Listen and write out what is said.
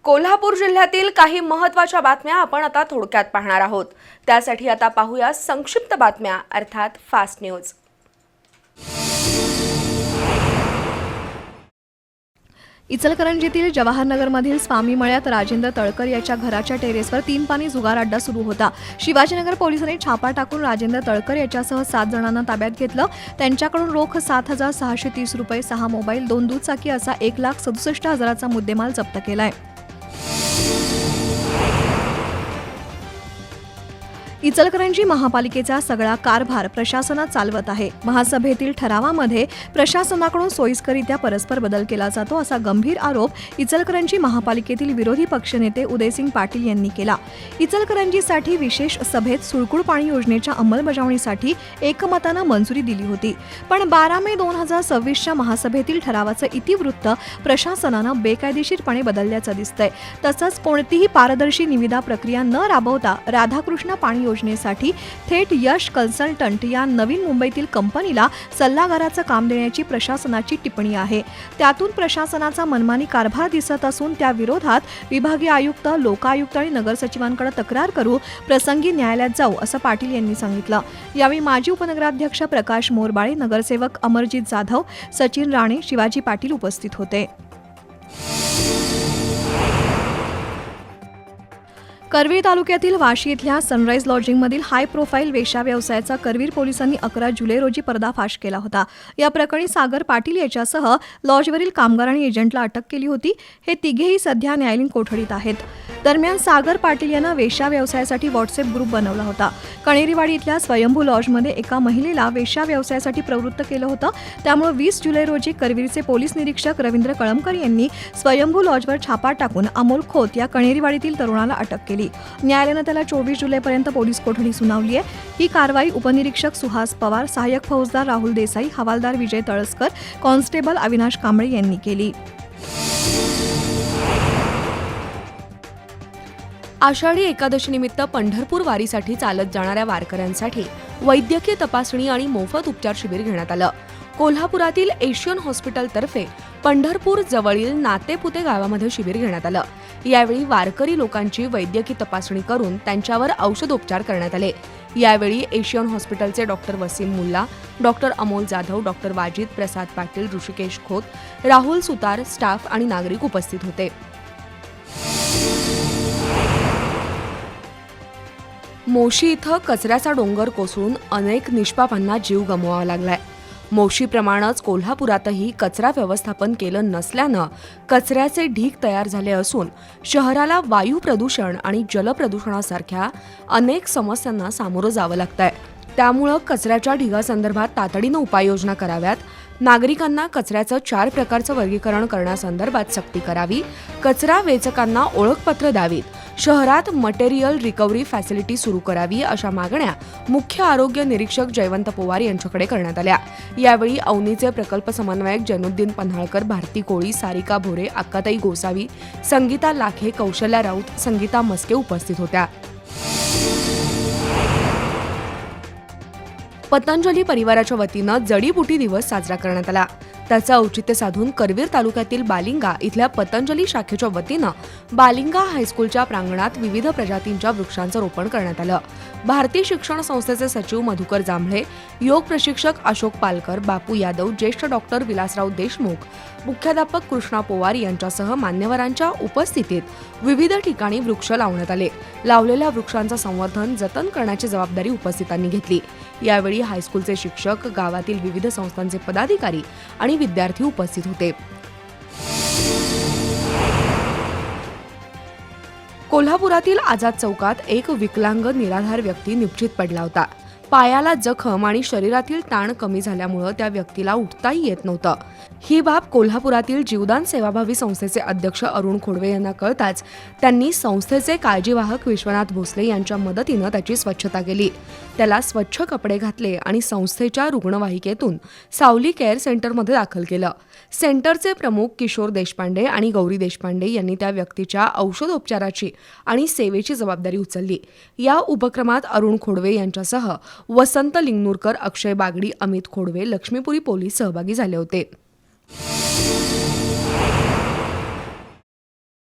कोल्हापूर जिल्ह्यातील काही महत्त्वाच्या बातम्या आपण आता थोडक्यात पाहणार आहोत। त्यासाठी आता पाहूया संक्षिप्त बातम्या अर्थात फास्ट न्यूज। इचलकरंजीतील जवाहरनगरमधील स्वामी मळ्यात राजेंद्र तळकर याच्या घराच्या टेरेसवर 3 पानी जुगार अड्डा सुरू होता। शिवाजीनगर पोलिसांनी छापा टाकून राजेंद्र तळकर याच्यासह 7 जणांना ताब्यात घेतलं। त्यांच्याकडून रोख 7,630 रुपये, 6 मोबाईल, 2 दुचाकी असा 1,67,000चा मुद्देमाल जप्त केलाय। इचलकरंजी महापालिकेचा सगळा कारभार प्रशासनात चालवत आहे। महासभेतील ठरावामध्ये प्रशासनाकडून सोयीस्करित्या परस्पर बदल केला जातो असा गंभीर आरोप इचलकरंजी महापालिकेतील विरोधी पक्षनेते उदयसिंग पाटील यांनी केला। इचलकरंजीसाठी विशेष सभेत सुळकुळ पाणी योजनेच्या अंमलबजावणीसाठी एकमतानं मंजुरी दिली होती, पण 12 मे 2026च्या महासभेतील ठरावाचं इतिवृत्त प्रशासनानं बेकायदेशीरपणे बदलल्याचं दिसतंय। तसंच कोणतीही पारदर्शी निविदा प्रक्रिया न राबवता राधाकृष्ण पाणी योजनेसाठी थेट यश कन्सल्टंट या नवीन मुंबईतील कंपनीला सल्लागाराचं काम देण्याची प्रशासनाची टिप्पणी आहे। त्यातून प्रशासनाचा मनमानी कारभार दिसत असून त्या विरोधात विभागीय आयुक्त, लोकायुक्त आणि नगरसचिवांकडे तक्रार करू, प्रसंगी न्यायालयात जाऊ असं पाटील यांनी सांगितलं। यावेळी माजी उपनगराध्यक्ष प्रकाश मोरबाळे, नगरसेवक अमरजित जाधव, सचिन राणे, शिवाजी पाटील उपस्थित होते। करवीर तालुक्यातील वाशी इथल्या सनराइज लॉजिंगमधील हाय प्रोफाईल वेश्या व्यवसायाचा करवीर पोलिसांनी 11 जुलै रोजी पर्दाफाश केला होता। या प्रकरणी सागर पाटील याच्यासह लॉजवरील कामगार आणि एजंटला अटक केली होती। हे तिघेही सध्या न्यायालयीन कोठडीत आहेत। दरम्यान सागर पाटील यानं वेश्या व्यवसायासाठी व्हॉट्सअप ग्रुप बनवला होता। कणेरीवाडी इथल्या स्वयंभू लॉजमध्ये एका महिलेला वेश्या व्यवसायासाठी प्रवृत्त केलं होतं। त्यामुळे 20 जुलै रोजी करवीरचे पोलीस निरीक्षक रवींद्र कळमकर यांनी स्वयंभू लॉजवर छापा टाकून अमोल खोत या कणेरीवाडीतील तरुणाला अटक केली। न्यायालयानं त्याला 24 जुलैपर्यंत पोलीस कोठडी सुनावली आहे। ही कारवाई उपनिरीक्षक सुहास पवार, सहाय्यक फौजदार राहुल देसाई, हवालदार विजय तळसकर, कॉन्स्टेबल अविनाश कांबळे यांनी केली। आषाढी एकादशीनिमित्त पंढरपूर वारीसाठी चालत जाणाऱ्या वारकऱ्यांसाठी वैद्यकीय तपासणी आणि मोफत उपचार शिबिर घेण्यात आलं। कोल्हापुरातील एशियन हॉस्पिटलतर्फे पंढरपूर जवळील नातेपुते गावामध्ये शिबिर घेण्यात आलं। यावेळी वारकरी लोकांची वैद्यकीय तपासणी करून त्यांच्यावर औषधोपचार करण्यात आले। यावेळी एशियन हॉस्पिटलचे doctor Wasim Mulla, doctor Amol Jadhav, doctor Wajid Prasad Patil, Hrishikesh Khot, Rahul Sutar, staff आणि नागरिक उपस्थित होते। मोशी इथं कचऱ्याचा डोंगर कोसळून अनेक निष्पापांना जीव गमवावा लागलाय। मोशीप्रमाणेच कोल्हापुरातही कचरा व्यवस्थापन केलं नसल्यानं कचऱ्याचे ढीग तयार झाले असून शहराला वायू प्रदूषण आणि जलप्रदूषणासारख्या अनेक समस्यांना सामोरं जावं लागतंय। त्यामुळं कचऱ्याच्या ढिगासंदर्भात तातडीनं उपाययोजना कराव्यात। नागरिकांना कचऱ्याचं 4 प्रकारचं वर्गीकरण करण्यासंदर्भात सक्ती करावी। कचरा वेचकांना ओळखपत्र द्यावीत। शहरात मटेरियल रिकव्हरी फॅसिलिटी सुरू करावी अशा मागण्या मुख्य आरोग्य निरीक्षक जयवंत पवार यांच्याकडे करण्यात आल्या। यावेळी अवनीचे प्रकल्प समन्वयक जैनुद्दीन पन्हाळकर, भारती कोळी, सारिका भोरे, अक्काताई गोसावी, संगीता लाखे, कौशल्या राऊत, संगीता मस्के उपस्थित होत्या। पतंजली परिवाराच्या वतीनं जडीबुटी दिवस साजरा करण्यात आला। त्याचं औचित्य साधून करवीर तालुक्यातील बालिंगा इथल्या पतंजली शाखेच्या वतीनं बालिंगा हायस्कूलच्या प्रांगणात विविध प्रजातींच्या वृक्षांचं रोपण करण्यात आलं। भारतीय शिक्षण संस्थेचे सचिव मधुकर जांभळे, योग प्रशिक्षक अशोक पालकर, बापू यादव, ज्येष्ठ डॉक्टर विलासराव देशमुख, मुख्याध्यापक कृष्णा पवार यांच्यासह मान्यवरांच्या उपस्थितीत विविध ठिकाणी वृक्ष लावण्यात आले। लावलेल्या वृक्षांचं संवर्धन, जतन करण्याची जबाबदारी उपस्थितांनी घेतली। यावेळी हायस्कूलचे शिक्षक, गावातील विविध संस्थांचे पदाधिकारी आणि विद्यार्थी उपस्थित होते। कोल्हापुरातील आझाद चौकात एक विकलांग निराधार व्यक्ती निपचित पडला होता। पायाला जखम आणि शरीरातील ताण कमी झाल्यामुळे त्या व्यक्तीला उठताही येत नव्हतं। ही बाब कोल्हापुरातील जीवदान सेवाभावी संस्थेचे अध्यक्ष अरुण खोडवे यांना कळताच त्यांनी संस्थेचे काळजीवाहक विश्वनाथ भोसले यांच्या मदतीनं त्याची स्वच्छता केली। त्याला स्वच्छ कपडे घातले आणि संस्थेच्या रुग्णवाहिकेतून सावली केअर सेंटरमध्ये दाखल केलं। सेंटरचे प्रमुख किशोर देशपांडे आणि गौरी देशपांडे यांनी त्या व्यक्तीच्या औषधोपचाराची आणि सेवेची जबाबदारी उचलली। या उपक्रमात अरुण खोडवे यांच्यासह वसंत लिंगनूरकर, अक्षय बागडी, अमित खोडवे, लक्ष्मीपुरी पोलीस सहभागी झाले होते।